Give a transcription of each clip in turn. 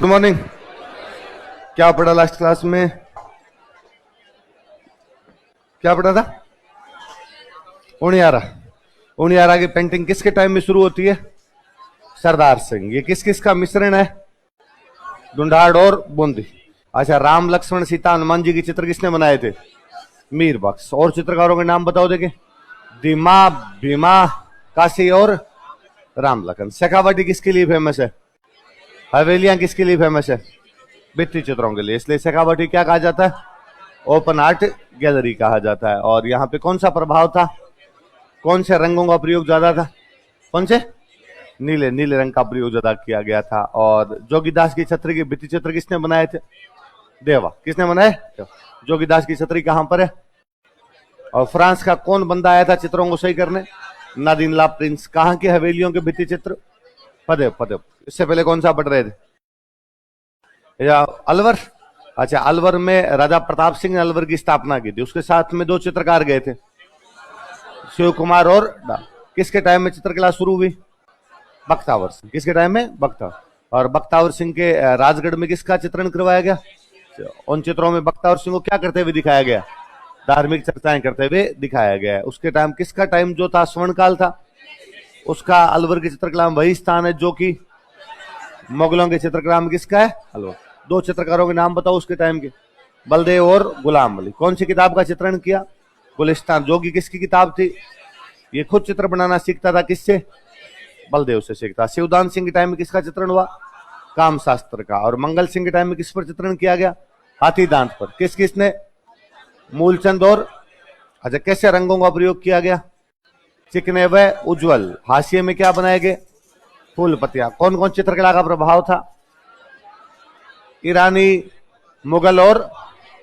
Good morning. क्या पढ़ा last class में? क्या पढ़ा था? उनियारा। उनियारा की पेंटिंग किसके टाइम में शुरू होती है? सरदार सिंह। ये किस किस का मिश्रण है? ढूंढाड़ और बूंदी। अच्छा, राम लक्ष्मण सीता हनुमान जी के चित्र किसने बनाए थे? मीर बख्श। और चित्रकारों के नाम बताओ देखे। दीमा, भीमा, काशी और राम लखन। शेखावटी किसके लिए फेमस है? हवेलियां किसके लिए फेमस है? भित्ति चित्रों के लिए। इसलिए शेखावटी क्या कहा जाता है? ओपन आर्ट गैलरी कहा जाता है। और यहाँ पे कौन सा प्रभाव था? कौन से रंगों का प्रयोग ज्यादा था? कौन से? नीले। नीले रंग का प्रयोग ज्यादा किया गया था। और जोगीदास की छतरी के भित्ति चित्र किसने बनाए थे? देवा। किसने बनाए? जोगीदास की छतरी कहां पर है? और फ्रांस का कौन बंदा आया था चित्रों को सही करने? नादिन ला प्रिंस। कहां की हवेलियों के भित्ति चित्र? फतेह फतेह। इससे पहले कौन सा पढ़ रहे थे? या अलवर। अच्छा, अलवर में राजा प्रताप सिंह ने अलवर की स्थापना की थी। उसके साथ में दो चित्रकार गए थे, शिव कुमार और किसके टाइम में चित्रकला शुरू हुई? बख्तावर सिंह। किसके टाइम में? बख्तावर। और बख्तावर सिंह के राजगढ़ में किसका चित्रण करवाया गया? उन चित्रों में बख्तावर सिंह को क्या करते हुए दिखाया गया? धार्मिक चर्चाएं करते हुए दिखाया गया है। उसके टाइम किसका टाइम जो था स्वर्ण काल था, उसका अलवर की चित्रकला में वही स्थान है जो कि मुगलों के चित्रकला में किसका है? अलवर। दो चित्रकारों के नाम बताओ उसके टाइम के। बलदेव और गुलाम अली। कौन सी किताब का चित्रण किया? गुलिस्तान। जो कि किसकी किताब थी? ये खुद चित्र बनाना सीखता था। किससे? बलदेव से सीखता। शिवदान सिंह के टाइम में किसका चित्रण हुआ? काम शास्त्र का। और मंगल सिंह के टाइम में किस पर चित्रण किया गया? हाथी दांत पर। किस किसने? मूलचंद और। अच्छा, कैसे रंगों का प्रयोग किया गया? चिकने व उज्जवल। हाशिए में क्या बनाए गए? फूल पत्तियां। कौन कौन चित्रकला का प्रभाव था? ईरानी, मुगल और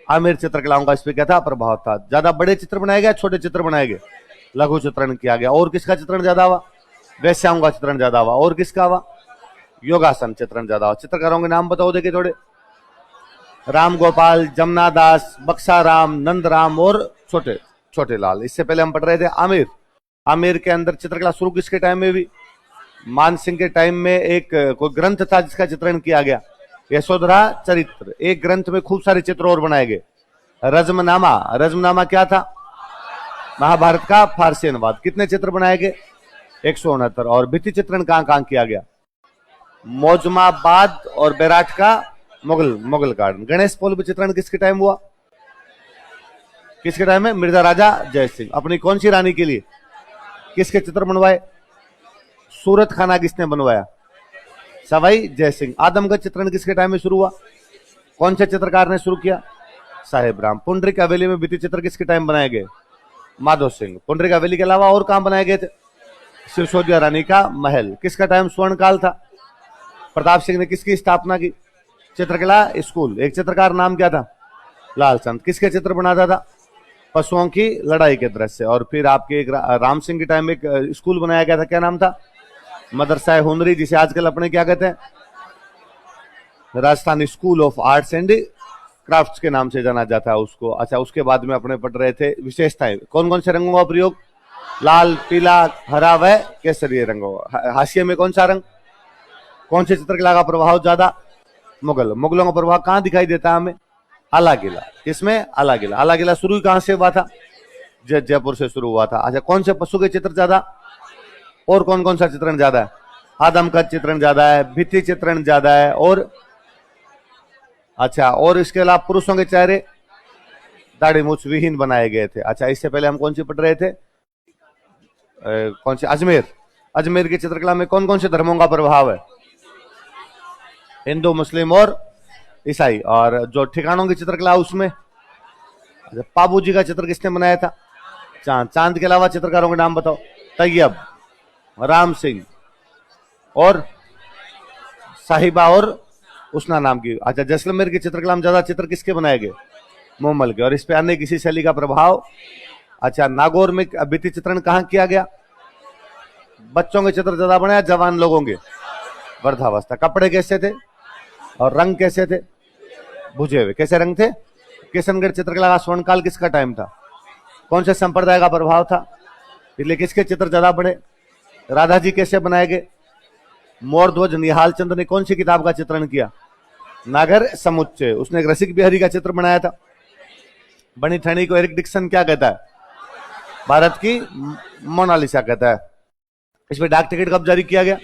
आमिर चित्रकलाओं का इस पे क्या था? प्रभाव था। ज्यादा बड़े चित्र बनाए गए, छोटे चित्र बनाए गए? लघु चित्रण किया गया। और किसका चित्रण ज्यादा हुआ? वैश्याओं का चित्रण ज्यादा हुआ। और किसका हुआ? योगासन चित्रण ज्यादा हुआ। चित्रकारों के नाम बताओ देखे थोड़े। राम गोपाल, जमुना दास, बक्साराम, नंदराम और छोटे छोटे लाल। इससे पहले हम पढ़ रहे थे आमिर। आमिर के अंदर चित्रकला शुरू किसके टाइम में हुई? मान सिंह के टाइम में एक कोई ग्रंथ था जिसका चित्रण किया गया, यशोधरा चरित्र। एक ग्रंथ में खूब सारे चित्र और बनाए गए। रज्मनामा। रज्मनामा क्या था? महाभारत का फारसी अनुवाद। कितने चित्र बनाए गए? 169। और भित्ति चित्रण कहां कहां किया गया? मौजमाबाद और बैराट का मुगल गार्डन। गणेश पौल चित्रण किसके टाइम हुआ? किसके टाइम में? मिर्जा राजा जय सिंह। अपनी कौन सी रानी के लिए किसके चित्र बनवाए? सूरत खाना किसने बनवाया? सवाई जय सिंह। आदमगढ़ चित्रण किसके टाइम में शुरू हुआ? कौन से चित्रकार ने शुरू किया? साहेब राम। पुंडरिक हवेली में भित्ति चित्र किसके टाइम बनाए गए? माधव सिंह। पुंडरिक हवेली के अलावा और कहां बनाए गए थे? सिसोदिया रानी का महल। किसका टाइम स्वर्ण काल था? प्रताप सिंह ने किसकी स्थापना की? चित्रकला स्कूल। एक चित्रकार नाम क्या था? लालचंद। किसके चित्र बनाता था? पशुओं की लड़ाई के दृश्य। और फिर आपके एक राम सिंह के टाइम में एक स्कूल बनाया गया था, क्या नाम था? मदरसा हुनरी, जिसे आजकल अपने क्या कहते हैं? Rajasthan school of arts and crafts के नाम से जाना जाता है उसको। अच्छा, उसके बाद में अपने पढ़ रहे थे विशेषताएं। कौन कौन से रंगों का प्रयोग? लाल, पीला, हरा व केसरी रंगों। हाशिए में कौन सा रंग? कौन से चित्रकला का प्रभाव ज्यादा? मुगलों का प्रभाव कहां दिखाई देता है हमें? आला किला। किसमें? आला किला। आला किला शुरू कहां से हुआ था? जयपुर से शुरू हुआ था। अच्छा, कौन से पशु के चित्र ज्यादा? और कौन कौन सा चित्रण ज्यादा है? आदम का चित्रण ज्यादा है, भित्ति चित्रण ज्यादा है। और अच्छा, और इसके अलावा पुरुषों के चेहरे दाढ़ी मूछ विहीन बनाए गए थे। अच्छा, इससे पहले हम कौन सी पढ़ रहे थे? कौन सी? अजमेर। अजमेर की चित्रकला में कौन कौन से धर्मों का प्रभाव है? हिंदू, मुस्लिम और ईसाई। और जो ठिकानों की चित्रकला उसमें पाबू जी का चित्र किसने बनाया था? चांद। चांद के अलावा चित्रकारों के नाम बताओ। तैयब, राम सिंह और साहिबा और उसना नाम की। अच्छा, जैसलमेर की चित्रकला में ज्यादा चित्र किसके बनाए गए? मोहम्मद के। और इस पे अन्य किसी शैली का प्रभाव? अच्छा, नागौर में भित्ति चित्रण कहां किया गया? बच्चों के चित्र ज्यादा बनाया, जवान लोगों के? वृद्धावस्था। कपड़े कैसे थे और रंग कैसे थे? बुझे हुए। कैसे रंग थे? किशनगढ़ चित्रकला का स्वर्णकाल किसका टाइम था? कौन से संप्रदाय का प्रभाव था? इसलिए किसके चित्र ज्यादा बने? राधा जी कैसे बनाए गए? मोर ध्वज निहाल चंद ने कौन सी किताब का चित्रण किया? नागर समुच्चय। उसने एक रसिक बिहारी का चित्र बनाया था। बनी ठणी को एरिक डिक्सन क्या कहता है? भारत की मोनालिसा कहता है। इसमें डाक टिकट कब जारी किया गया?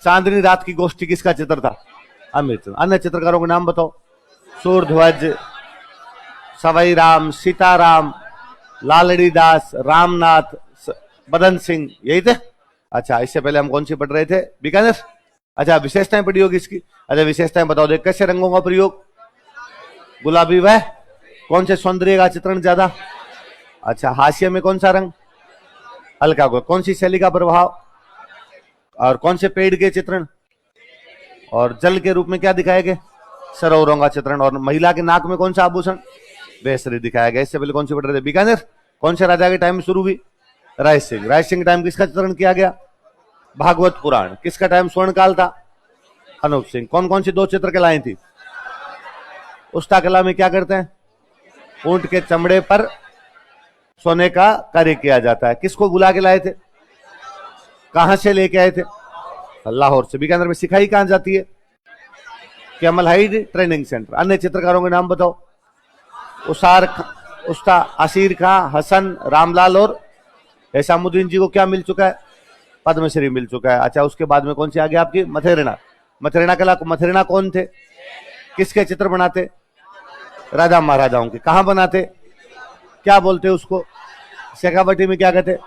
चांदनी रात की गोष्ठी किसका चित्र था? अमृत। अन्य चित्रकारों के नाम बताओ। सूरध्वज, सवाई राम, सीताराम, लालड़ी दास, रामनाथ, बदन सिंह, यही थे। अच्छा, इससे पहले हम कौन सी पढ़ रहे थे? बीकानेर। अच्छा, विशेषताएं पढ़ी होगी इसकी। अच्छा, विशेषताएं बताओ दे। कैसे रंगों का प्रयोग? गुलाबी वह। कौन से सौंदर्य का चित्रण ज्यादा? अच्छा, हाशिए में कौन सा रंग? हल्का को। कौन सी शैली का प्रभाव? और कौन से पेड़ के चित्रण? और जल के रूप में क्या दिखाया गया? सरोवरों का चित्रण। और महिला के नाक में कौन सा आभूषण? बेसरी दिखाया गया। इससे पहले कौन सी पढ़ रहे थे? बीकानेर। कौन से राजा के टाइम में शुरू हुई? राय सिंह। राय सिंह टाइम किसका चित्रण किया गया? भागवत पुराण। किसका टाइम स्वर्ण काल था? अनूप सिंह। कौन कौन सी दो चित्रकलाएं थी? उस्ता कला में क्या करते हैं? ऊंट के चमड़े पर सोने का कार्य किया जाता है। किसको बुला के लाए थे? कहां से लेके आए थे? लाहौर से। बीकानेर में सिखाई कहां जाती है? Camel hide training centre. अन्य चित्रकारों के नाम बताओ। उस्ता असीर खां, हसन, रामलाल और एसामुद्दीन जी को क्या मिल चुका है? पद्मश्री मिल चुका है। अच्छा, उसके बाद में कौन सी आ गया आपकी? मथेरना। मथेरना कला। मथेरना कौन थे? किसके चित्र बनाते? राजा महाराजाओं के। कहां बनाते? क्या बोलते उसको? शेखावटी में क्या कहते?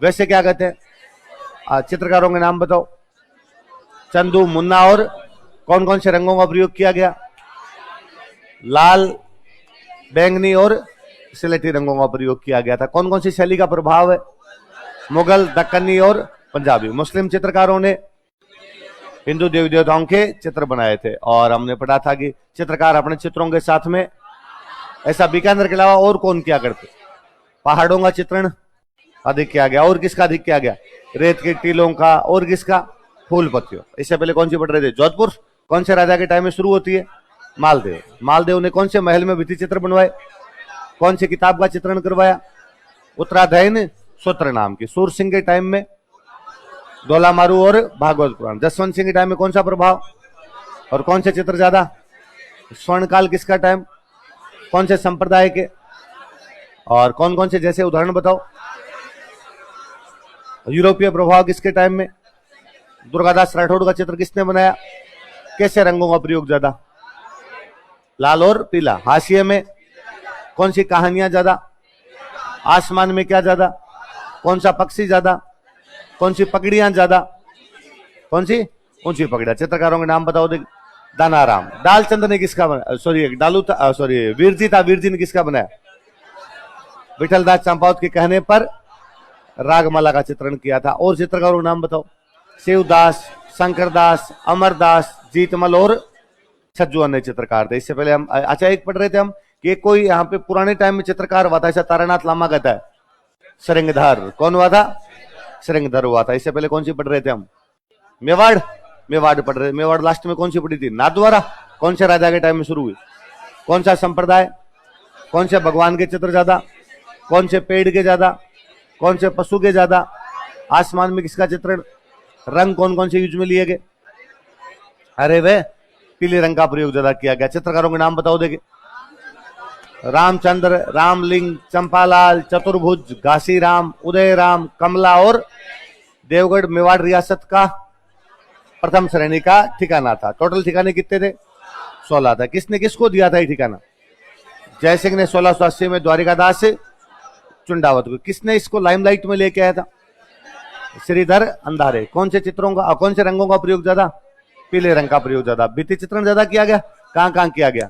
वैसे क्या कहते हैं? चित्रकारों के नाम बताओ। चंदू, मुन्ना। और कौन कौन से रंगों का प्रयोग किया गया? लाल, बैंगनी और सिलेटी रंगों का प्रयोग किया गया था। कौन कौन सी शैली का प्रभाव है? मुगल, दक्कनी और पंजाबी। मुस्लिम चित्रकारों ने हिंदू देवी देवताओं के चित्र बनाए थे। और हमने पढ़ा था कि चित्रकार अपने चित्रों के साथ में ऐसा बीकानेर के अलावा और कौन क्या करते? पहाड़ों का चित्रण अधिक किया गया। और किसका अधिक किया गया? रेत के टीलों का। और किसका? फूल पत्तियों। इससे पहले कौन सी पढ़ रहे थे? जोधपुर। कौन से राजा के टाइम में शुरू होती है? मालदेव। मालदेव ने कौन से महल में भित्ति चित्र बनवाए? कौन सी किताब का चित्रण करवाया? उत्तराधयन सूत्र नाम की। सूर सिंह के टाइम में डोला मारू और भागवत पुराण। जसवंत सिंह के टाइम में कौन सा प्रभाव? और कौन से चित्र ज्यादा? स्वर्णकाल किसका टाइम? कौन से संप्रदाय के? और कौन कौन से जैसे उदाहरण बताओ। यूरोपीय प्रभाव किसके टाइम में? दुर्गादास राठौड़ का चित्र किसने बनाया? कैसे रंगों का प्रयोग ज्यादा? लाल और पीला। हाशिए में कौन सी कहानियां ज्यादा? आसमान में क्या ज्यादा? कौन सा पक्षी ज्यादा? कौन सी पगड़ियां ज्यादा? कौन सी? ऊंची पगड़ियां। चित्रकारों के नाम बताओ। दानाराम। दालचंद ने किसका बनाया? सॉरी, डालू था। सॉरी, वीरजी था। वीरजी ने किसका बनाया? विठलदास चंपावत के कहने पर रागमाला का चित्रण किया था। और चित्रकारों के नाम बताओ। शिवदास, शंकरदास, अमरदास, जीतमल और छज्जू अन्य चित्रकार थे। इससे पहले हम अच्छा एक पढ़ रहे थे हम कि कोई यहाँ पे पुराने टाइम में चित्रकार हुआ था, ऐसा तारानाथ लामा कहता है। श्रृंगधर। कौन हुआ था? श्रृंगधर हुआ था। इससे पहले कौन सी पढ़ रहे थे हम? मेवाड़। मेवाड़ पढ़ रहे। मेवाड़ लास्ट में कौन सी पढ़ी थी? नाथद्वारा। कौन से राजा के टाइम में शुरू हुई? कौन सा संप्रदाय? कौन से भगवान के चित्र ज्यादा? कौन से पेड़ के ज्यादा? कौन से पशु के ज्यादा? आसमान में किसका चित्रण? रंग कौन कौन से यूज में लिए गए? अरे वे पीले रंग का प्रयोग ज्यादा किया गया। चित्रकारों के नाम बताओ। देखिए, रामचंद्र, रामलिंग, चंपालाल, चतुर्भुज, घासीराम, उदयराम, कमला और देवगढ़ मेवाड़ रियासत का प्रथम श्रेणी का ठिकाना था। टोटल ठिकाने कितने थे? 16 था। किसने किसको दिया था ये ठिकाना? जयसिंह ने 1680 में द्वारिकादास चुंडावत को। किसने इसको लाइमलाइट में लेके आया था? श्रीधर अंधारे। कौन से चित्रों का, कौन से रंगों का प्रयोग ज्यादा? पीले रंग का प्रयोग ज्यादा। भित्ति चित्रण ज्यादा किया गया। कहां कहां किया गया?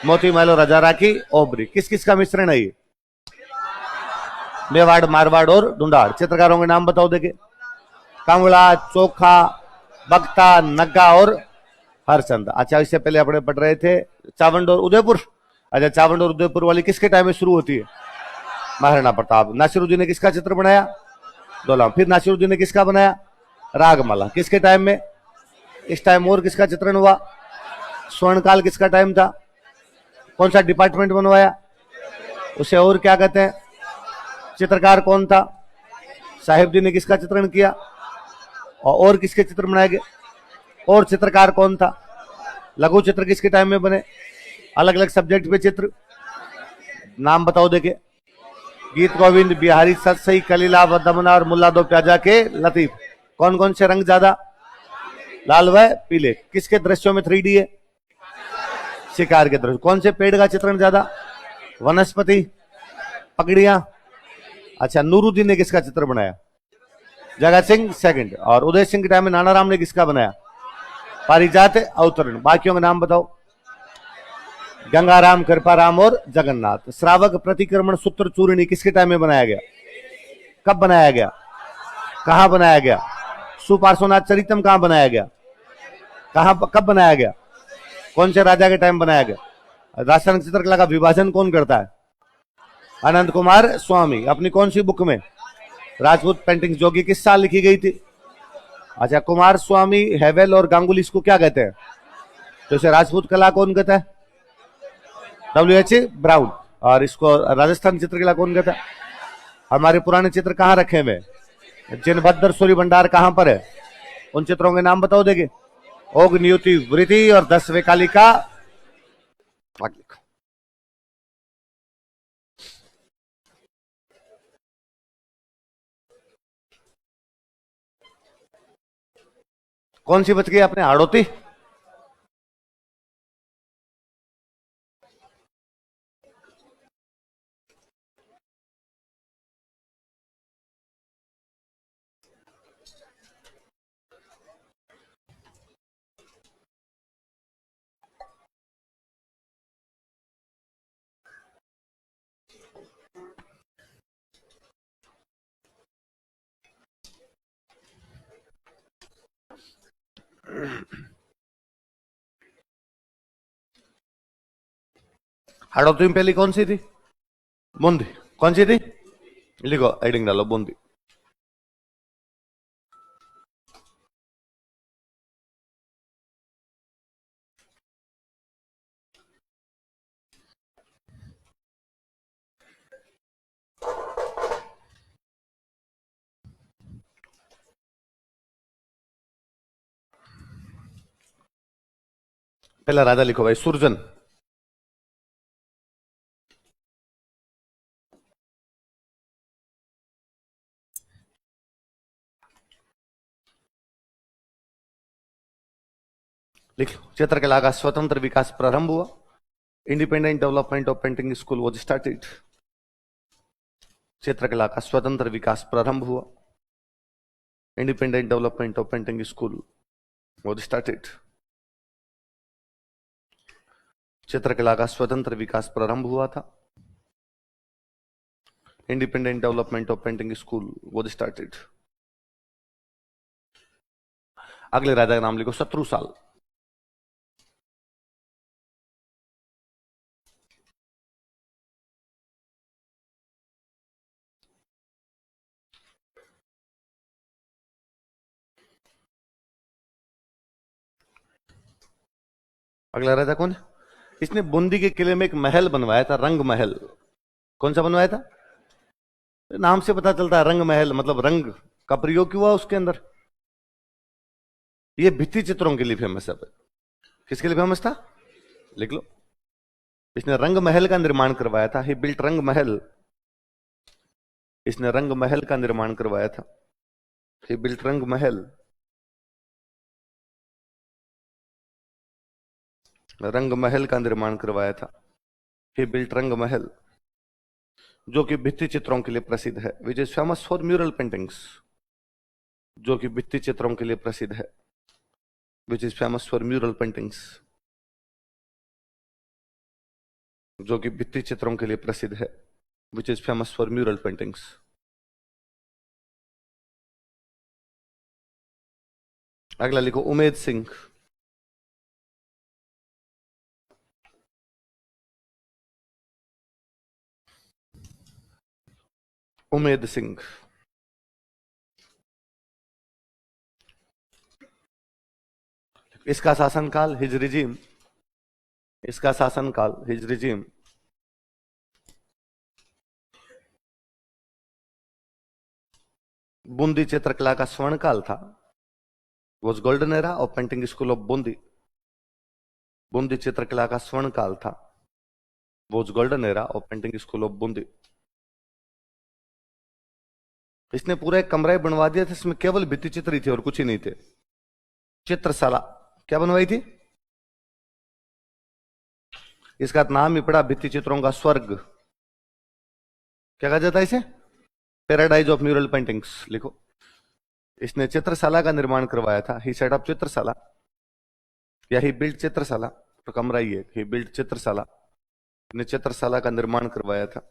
मोती महल और राजा राखी, ओबरी। किस किस का मिश्रण है ये? मेवाड़, मारवाड़ और ढूंढाड़। चित्रकारों के नाम बताओ। देखे, कांवड़ा, चोखा, बक्ता, नग्गा और हरचंद। अच्छा, इससे पहले अपने पढ़ रहे थे चावंड और उदयपुर। अच्छा, चावंड और उदयपुर वाली किसके टाइम में शुरू होती है? महाराणा प्रताप। नासिरुद्दीन ने किसका चित्र बनाया? डोला। फिर नासिरुद्दीन ने किसका बनाया? रागमाला। किसके टाइम में? इस टाइम और किसका चित्रण हुआ? स्वर्णकाल किसका टाइम था? कौन सा डिपार्टमेंट बनवाया? उसे और क्या कहते हैं? चित्रकार कौन था? साहिबदीन ने किसका चित्रण किया? और किसके चित्र बनाए गए? और चित्रकार कौन था? लघु चित्र किसके टाइम में बने? अलग अलग सब्जेक्ट पे चित्र, नाम बताओ देखे। गीत गोविंद, बिहारी सतसई, कलीला दमना और मुल्ला दो प्याजा के लतीफ। कौन कौन से रंग ज्यादा? लाल व पीले। किसके दृश्यों में 3D है? शिकार के दृश्य। कौन से पेड़ का चित्रण ज्यादा? वनस्पति, पगड़ियां। अच्छा, नूरुद्दीन ने किसका चित्र बनाया? जगत सिंह सेकंड। और उदय सिंह के टाइम में नानाराम ने किसका बनाया? पारिजात अवतरण। बाकियों का नाम बताओ। गंगाराम, कृपाराम और जगन्नाथ। श्रावक प्रतिक्रमण सूत्र चूर्णी किसके टाइम में बनाया गया? कब बनाया गया? कहां बनाया गया? सुपार्श्वनाथ चरितम कहां बनाया गया? कहां, कब बनाया गया? कौन से राजा के टाइम बनाया गया? रासायनिक चित्रकला का विभाजन कौन करता है? अनंत कुमार स्वामी। अपनी कौन सी बुक में? राजपूत पेंटिंग, जो कि किस साल लिखी गई थी? अच्छा, कुमार स्वामी, हेवेल और गांगुली इसको क्या कहते हैं? तो इसे राजपूत कला कौन कहता है? WH brown. और इसको राजस्थान चित्रकला कौन कहता है? हमारे पुराने चित्र कहाँ रखे हुए? जिनभद्र सूर्य भंडार कहां पर है? उन चित्रों के नाम बताओ देखे। ओगनियुति वृत्ति और 10वें कालिका। कौन सी बच गई आपने? हाड़ोती। हाड़ोती में पहली कौन सी थी? बूंदी। कौन सी थी? लिखो, हेडिंग डालो, बूंदी। पहला राजा लिखो भाई, सुरजन। लिख लो। चित्रकला का स्वतंत्र विकास प्रारंभ हुआ। Independent development of painting school was started. चित्रकला का स्वतंत्र विकास प्रारंभ हुआ। Independent development of painting school was started. चित्रकला का स्वतंत्र विकास प्रारंभ हुआ था। Independent development of painting school was started. अगले राजा का नाम लिखो, शत्रुसाल। अगला राजा कौन है? इसने बूंदी के किले में एक महल बनवाया था, रंग महल। कौन सा बनवाया था? नाम से पता चलता है, रंग महल, मतलब रंग का प्रयोग हुआ उसके अंदर। ये भित्ति चित्रों के लिए फेमस है। किसके लिए फेमस था? लिख लो। इसने रंग महल का निर्माण करवाया था। ही बिल्ट रंग महल। इसने रंग महल का निर्माण करवाया था। ही बिल्ट रंग महल। रंग महल का निर्माण करवाया था। ही बिल्ट रंग महल, जो कि भित्ति चित्रों के लिए प्रसिद्ध है, which is famous for mural paintings. जो कि भित्ति चित्रों के लिए प्रसिद्ध है, which is famous for mural paintings. जो कि भित्ति चित्रों के लिए प्रसिद्ध है, which is famous for mural paintings. अगला लिखो, उमेद सिंह। उमेद सिंह। इसका शासनकाल, हिज रिजीम। इसका शासनकाल, हिज रिजीम। बूंदी चित्रकला का स्वर्ण काल था। Was golden era of painting school of Bundi. Bundi चित्रकला का स्वर्ण काल था, वो golden era of painting school of Bundi. इसने पूरा एक कमरा ही बनवा दिया था, इसमें केवल भित्ति चित्र ही थे और कुछ ही नहीं थे। चित्रशाला क्या बनवाई थी? इसका नाम ही पड़ा भित्ति चित्रों का स्वर्ग। क्या कहा जाता है इसे? Paradise of mural paintings. लिखो, इसने चित्रशाला का निर्माण करवाया था। ही सेट अप चित्रशाला या ही बिल्ड चित्रशाला, तो कमरा ही है, ही बिल्ड चित्रशाला। ने चित्रशाला का निर्माण करवाया था।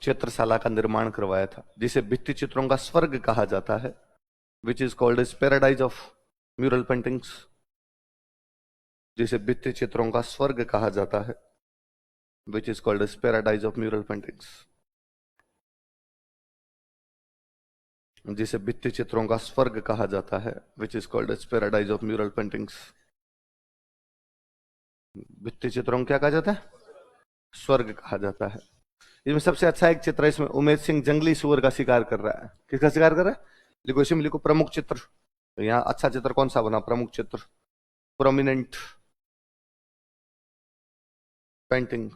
चित्रशाला का निर्माण करवाया था जिसे भित्ति चित्रों का स्वर्ग कहा जाता है, which is called as paradise of mural paintings. जिसे भित्ति चित्रों का स्वर्ग कहा जाता है, which is called as paradise of mural paintings. जिसे भित्ति चित्रों का स्वर्ग कहा जाता है, which is called as paradise of mural paintings. भित्ति चित्रों क्या कहा जाता है? स्वर्ग कहा जाता है। इसमें सबसे अच्छा एक चित्र है, इसमें उमेश सिंह जंगली सुअर का शिकार कर रहा है। किसका शिकार कर रहा है? लिखो, इसमें लिखो प्रमुख चित्र। तो यहाँ अच्छा चित्र कौन सा बना? प्रमुख चित्र, प्रोमिनेंट पेंटिंग।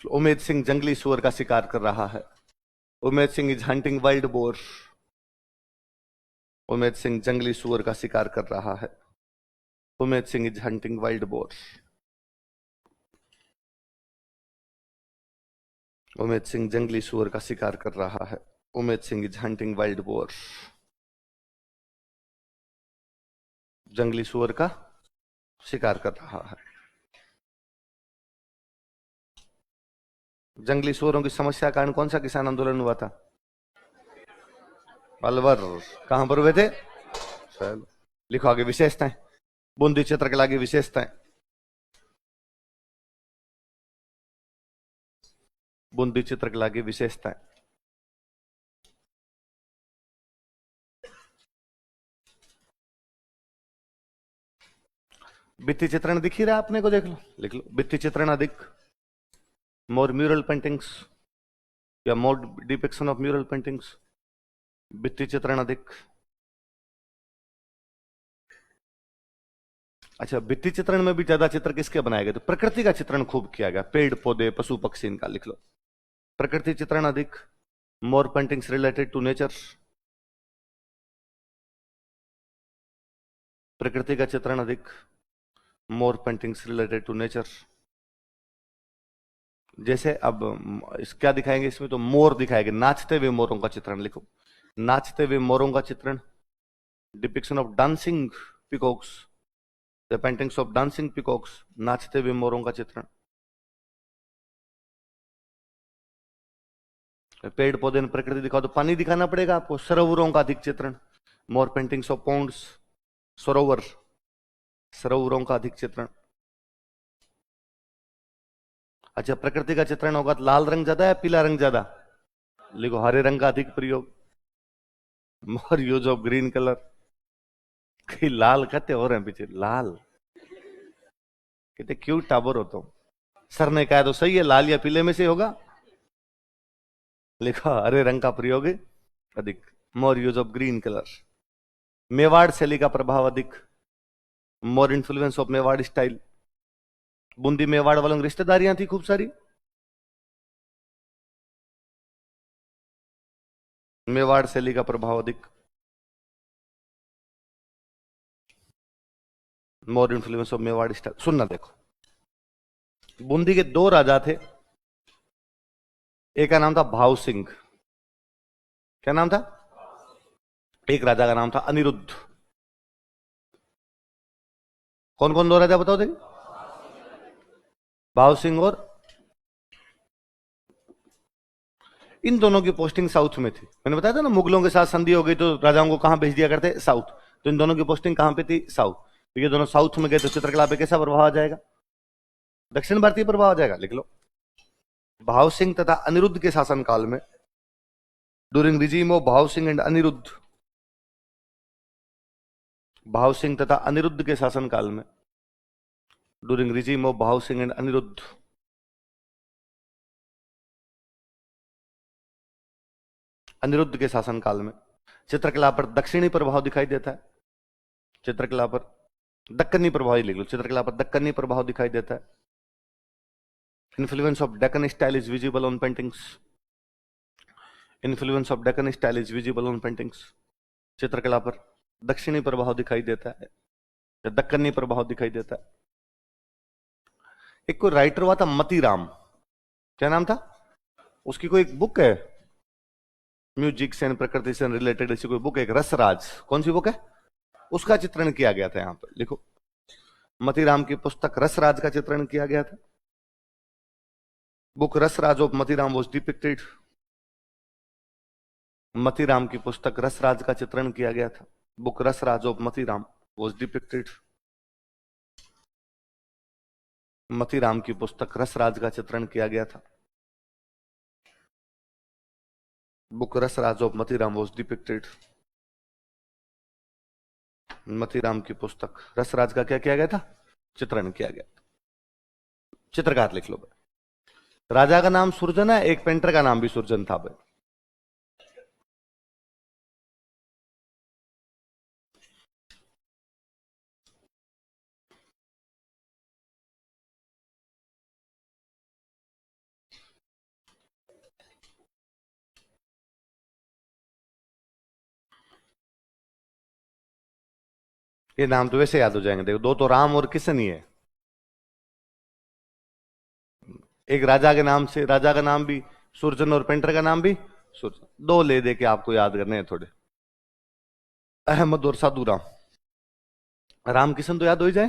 उमेश सिंह जंगली सुअर का शिकार कर रहा है। Umesh Singh is hunting wild boar. Umesh Singh जंगली सुअर का शिकार कर रहा है। Umesh Singh is hunting wild boar. Umesh Singh जंगली सुअर का शिकार कर रहा है। Umesh Singh is hunting wild boar. जंगली सुअर का शिकार कर रहा है। जंगली सुअरों की समस्या के कारण कौन सा किसान आंदोलन हुआ था? अलवर। कहां पर हुए थे? चलो लिखो आगे विशेषताएं, बूंदी चित्रकला की विशेषताएं। बूंदी चित्रकला की विशेषताएं। भित्ति चित्रण दिख ही रहा आपने को, देख लो, लिख लो भित्ति चित्रण अधिक, मोर म्यूरल पेंटिंग्स या मोर डिपिक्शन ऑफ म्यूरल पेंटिंग्स। भित्ति चित्रण अधिक। अच्छा, भित्ति चित्रण में भी ज्यादा चित्र किसके बनाए गए? तो प्रकृति का चित्रण खूब किया गया, पेड़ पौधे पशु पक्षी इनका। लिख लो प्रकृति चित्रण अधिक, मोर पेंटिंग्स रिलेटेड टू नेचर। प्रकृति का चित्रण अधिक, मोर पेंटिंग्स रिलेटेड टू नेचर। जैसे अब क्या दिखाएंगे इसमें? तो मोर दिखाएंगे, नाचते हुए मोरों का चित्रण। लिखो नाचते हुए मोरों का चित्रण, depiction of dancing peacocks, the paintings of dancing peacocks, नाचते हुए मोरों का चित्रण। पेड़ पौधे में प्रकृति दिखाओ तो पानी दिखाना पड़ेगा आपको, सरोवरों का अधिक चित्रण, मोर पेंटिंग्स ऑफ पॉन्ड्स, सरोवर, सरोवरों का अधिक चित्रण। अच्छा, प्रकृति का चित्रण होगा तो लाल रंग ज्यादा है पीला रंग ज्यादा? लिखो हरे रंग का अधिक प्रयोग, मोर यूज ऑफ ग्रीन कलर। कई लाल कहते हो रहे हैं पीछे, लाल कहते क्यों टाबर हो तुम? सर ने कहा तो सही है, लाल या पीले में से होगा। लिखा हरे रंग का प्रयोग अधिक, more use of green colour. Mewar शैली का प्रभाव अधिक, more influence of Mewar style. Bundi Mewar वालों की रिश्तेदारियां थी खूब सारी। मेवाड़ शैली का प्रभाव अधिक, more influence of Mewar style. सुनना देखो, बूंदी के दो राजा थे, एक का नाम था भाव सिंह। क्या नाम था? एक राजा का नाम था अनिरुद्ध। कौन कौन दो राजा बताओ देखिए? भाव सिंह और इन दोनों की पोस्टिंग साउथ में थी। मैंने बताया था ना, मुगलों के साथ संधि हो गई तो राजाओं को कहां भेज दिया करते? साउथ। तो इन दोनों की पोस्टिंग कहां पे थी? साउथ। तो ये दोनों साउथ में गए तो चित्रकला पे कैसा प्रभाव आ जाएगा? दक्षिण भारतीय प्रभाव आ जाएगा। लिख लो भाव सिंह तथा अनिरुद्ध के शासनकाल में, ड्यूरिंग रिजीम ऑफ भाव सिंह एंड अनिरुद्ध, भाव सिंह तथा अनिरुद्ध के शासनकाल में, ड्यूरिंग रिजीम ऑफ भाव सिंह एंड अनिरुद्ध, अनिरुद्ध के शासनकाल में। चित्रकला पर दक्षिणी प्रभाव दिखाई देता है। चित्रकला पर दक्कनी प्रभाव ही लिख लो, चित्रकला पर दक्कनी प्रभाव दिखाई देता है। Influence of Deccan style is visible on paintings. Influence of Deccan style is visible on paintings. चित्रकला पर दक्षिणी प्रभाव दिखाई देता है या दक्कनी प्रभाव दिखाई देता है। एक कोई राइटर हुआ था मती राम, क्या नाम था उसकी? कोई एक बुक है म्यूजिक से प्रकृति से रिलेटेड, ऐसी कोई बुक है, एक रसराज, कौन सी बुक है? उसका चित्रण किया गया था। यहां पर लिखो, मतीराम की पुस्तक रसराज का चित्रण किया गया था। Book Rasraj of Matiram was depicted. Matiram की पुस्तक रसराज का चित्रण किया गया था। Book Rasraj of Matiram was depicted. Matiram की पुस्तक रसराज का चित्रण किया गया था। Book Rasraj of Matiram was depicted. Matiram की पुस्तक रसराज का क्या किया गया था? चित्रण किया गया था। चित्रकार लिख लो भाई। राजा का नाम सुरजन है, एक पेंटर का नाम भी सुरजन था भाई। ये नाम तो वैसे याद हो जाएंगे, देखो दो तो राम और किशन ही है। एक राजा के नाम से, राजा का नाम भी सुरजन और पेंटर का नाम भी सुरजन, दो ले दे के आपको याद करने हैं थोड़े। अहमद और साधु राम, राम किशन तो याद हो ही जाए।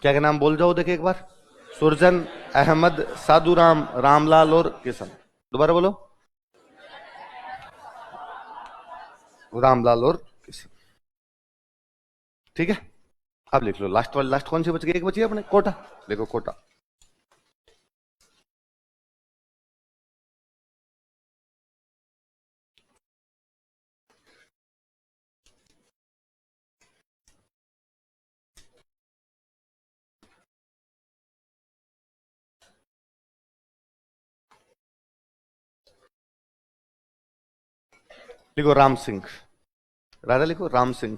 क्या के नाम बोल जाओ देखे एक बार? सुरजन, अहमद, साधु राम, रामलाल और किशन। दोबारा बोलो, रामलाल और किशन। ठीक है, अब लिख लो लास्ट वाली, लास्ट कौन सी बच गई? एक बची है अपने, कोटा। देखो कोटा, लिखो राम सिंह। राजा लिखो राम सिंह।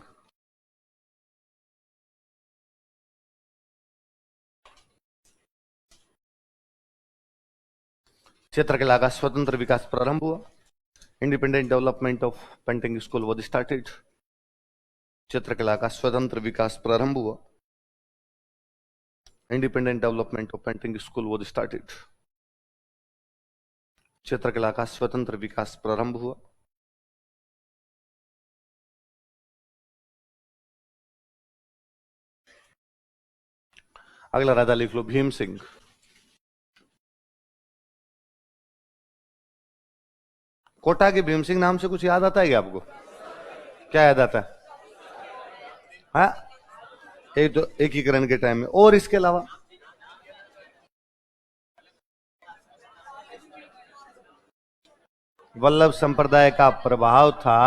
चित्रकला का स्वतंत्र विकास प्रारंभ हुआ। Independent development of painting school was started. चित्रकला का स्वतंत्र विकास प्रारंभ हुआ। Independent development of painting school was started. चित्रकला का स्वतंत्र विकास प्रारंभ हुआ। अगला राजा लिख लो भीम सिंह। कोटा के भीम सिंह नाम से कुछ याद आता है क्या आपको? क्या याद आता है? हाँ, एक तो एकीकरण के टाइम में, और इसके अलावा वल्लभ संप्रदाय का प्रभाव था,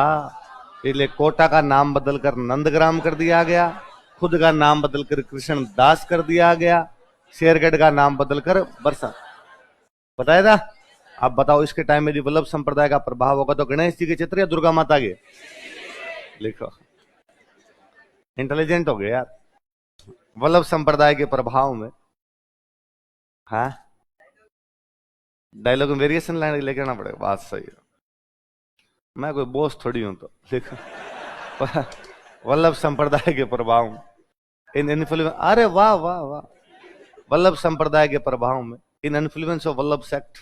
इसलिए कोटा का नाम बदलकर नंदग्राम कर दिया गया, खुद का नाम बदलकर कृष्ण दास कर दिया गया, शेरगढ़ का नाम बदलकर बरसा। बताया था। अब बताओ इसके टाइम में यदि वल्लभ संप्रदाय का प्रभाव होगा तो गणेश जी के चित्र या दुर्गा माता के? लिखो, इंटेलिजेंट हो गए यार। वल्लभ संप्रदाय के प्रभाव में, हाँ, डायलॉग में वेरिएशन लाने लेके आना पड़ेगा, बात सही है। मैं कोई बॉस थोड़ी हूं, तो देखो वल्लभ संप्रदाय के प्रभाव में, इन इन्फ्लुएंस, अरे वाह वाह वाह, वल्लभ संप्रदाय के प्रभाव में, in influence of Vallabh sect,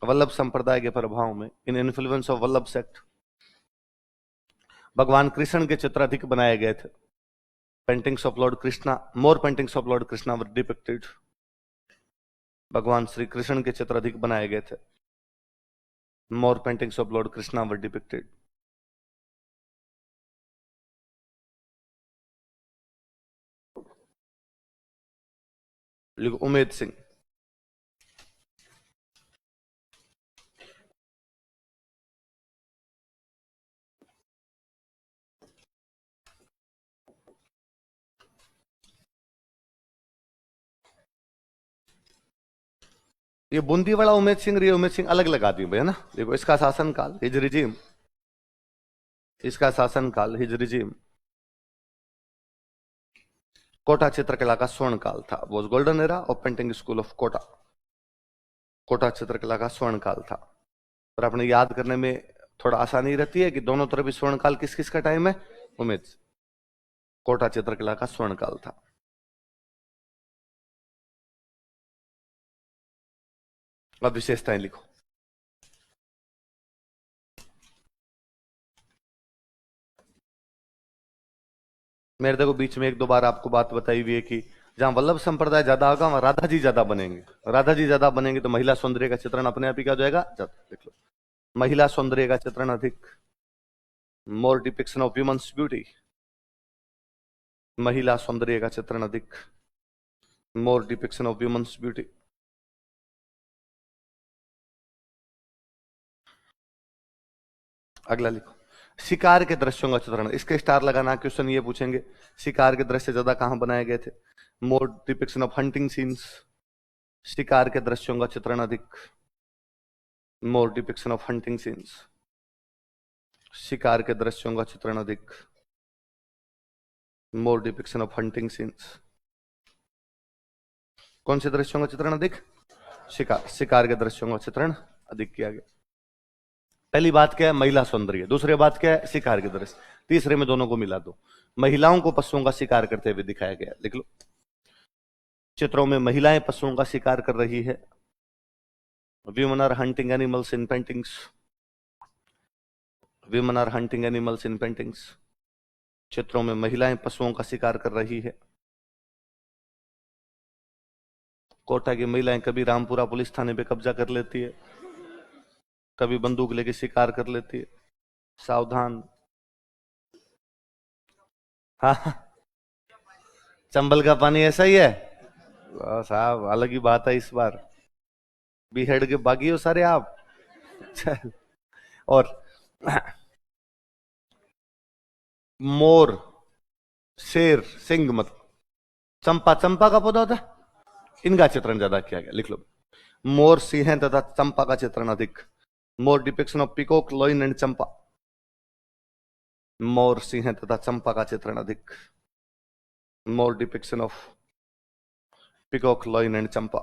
Vallabh संप्रदाय के प्रभाव में, in influence of Vallabh sect, भगवान कृष्ण के चित्र अधिक बनाए गए थे। Paintings of Lord Krishna, more paintings of Lord Krishna were depicted. भगवान श्री कृष्ण के चित्र अधिक बनाए गए थे। More paintings of Lord Krishna were depicted. Umed Singh. ये बूंदी वाला उमेश सिंह और ये उमेश सिंह अलग लगा दिए भैया ना। देखो इसका शासनकाल हिज रिजीम, इसका शासनकाल हिज रिजीम कोटा चित्रकला का स्वर्ण काल था, वो golden era of painting school of Kota. Kota चित्रकला का स्वर्ण काल था। पर अपने याद करने में थोड़ा आसानी रहती है कि दोनों तरफ भी स्वर्ण काल किस किस का टाइम है। उमेश कोटा चित्रकला का स्वर्ण काल था। अब विशेषताएं लिखो। मेरे देखो बीच में एक दो बार आपको बात बताई हुई है कि जहां वल्लभ संप्रदाय ज्यादा होगा वहां राधा जी ज्यादा बनेंगे। राधा जी ज्यादा बनेंगे तो महिला सौंदर्य का चित्रण अपने आप ही क्या हो जाएगा, देख लो। महिला सौंदर्य का चित्रण अधिक, more depiction of women's beauty. महिला सौंदर्य का चित्रण अधिक, more depiction of women's beauty. अगला लिखो, शिकार के दृश्यों का चित्रण। इसके स्टार लगाना। क्वेश्चन ये पूछेंगे शिकार के दृश्य ज्यादा कहां बनाए गए थे। मोर डिपिक्शन ऑफ हंटिंग सीन्स, शिकार के दृश्यों का चित्रण अधिक, more depiction of hunting scenes. शिकार के दृश्यों का चित्रण अधिक, more depiction of hunting scenes. कौन से दृश्यों का चित्रण अधिक, शिकार। शिकार के दृश्यों का चित्रण अधिक किया गया। पहली बात क्या है, महिला सौंदर्य। दूसरी बात क्या है, शिकार के दृश्य। तीसरे में दोनों को मिला दो। महिलाओं को पशुओं का शिकार करते हुए दिखाया गया। लिख लो, चित्रों में महिलाएं पशुओं का शिकार कर रही है। Women are hunting animals in paintings. Women are hunting animals in paintings. चित्रों में महिलाएं पशुओं का शिकार कर रही है। कोटा की महिलाएं कभी रामपुरा पुलिस थाने पे कब्जा कर लेती है, कभी बंदूक लेके शिकार कर लेती है। सावधान। हाँ, चंबल का पानी ऐसा ही है साहब, अलग ही बात है इस बार। बीहेड के बागी हो सारे आप। चल, और मोर, शेर, सिंह, मत चंपा, चंपा का पौधा होता है, इनका चित्रण ज्यादा किया गया। लिख लो, मोर, सिंह तथा चंपा का चित्रण अधिक। More depiction of peacock, lion and champa. मोर, सिंह तथा चंपा का चित्रण अधिक। More depiction of peacock, lion and champa.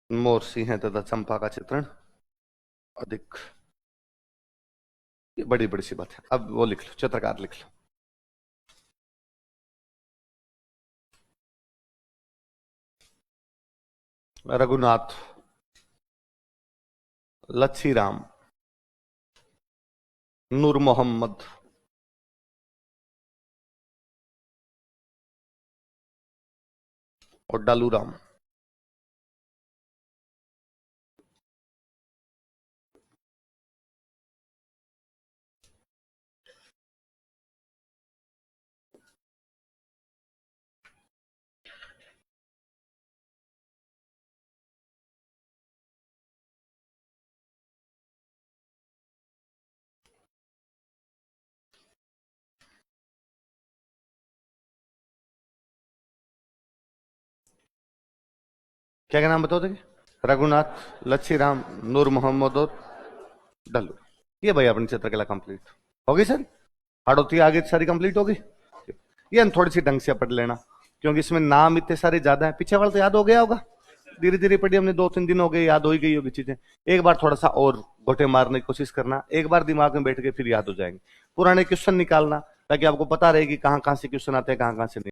मोर, सिंह तथा चंपा का चित्रण अधिक। ये बड़ी बड़ी सी बात है। अब वो लिख लो, चित्रकार लिख लो। रघुनाथ, लच्छीराम, नूर मोहम्मद, और डालूराम। क्या क्या नाम बताओ देखिए, रघुनाथ, लच्छीराम, नूर मोहम्मद और डल्लू। ये भाई अपनी चित्रकला कंप्लीट होगी सर। हार्ड होती है आगे सारी कंप्लीट होगी। ये हम थोड़ी सी ढंग से पढ़ लेना, क्योंकि इसमें नाम इतने सारे ज्यादा है। पीछे वाला तो याद हो गया होगा, धीरे धीरे पढ़ी हमने, 2-3 दिन हो गए, याद हो ही गई होगी चीजें। एक बार थोड़ा सा और गोटे मारने की कोशिश करना, एक बार दिमाग में बैठ के फिर याद हो जाएंगे। पुराने क्वेश्चन निकालना ताकि आपको पता रहे कि कहाँ कहाँ से क्वेश्चन आते हैं, कहाँ कहाँ से नहीं।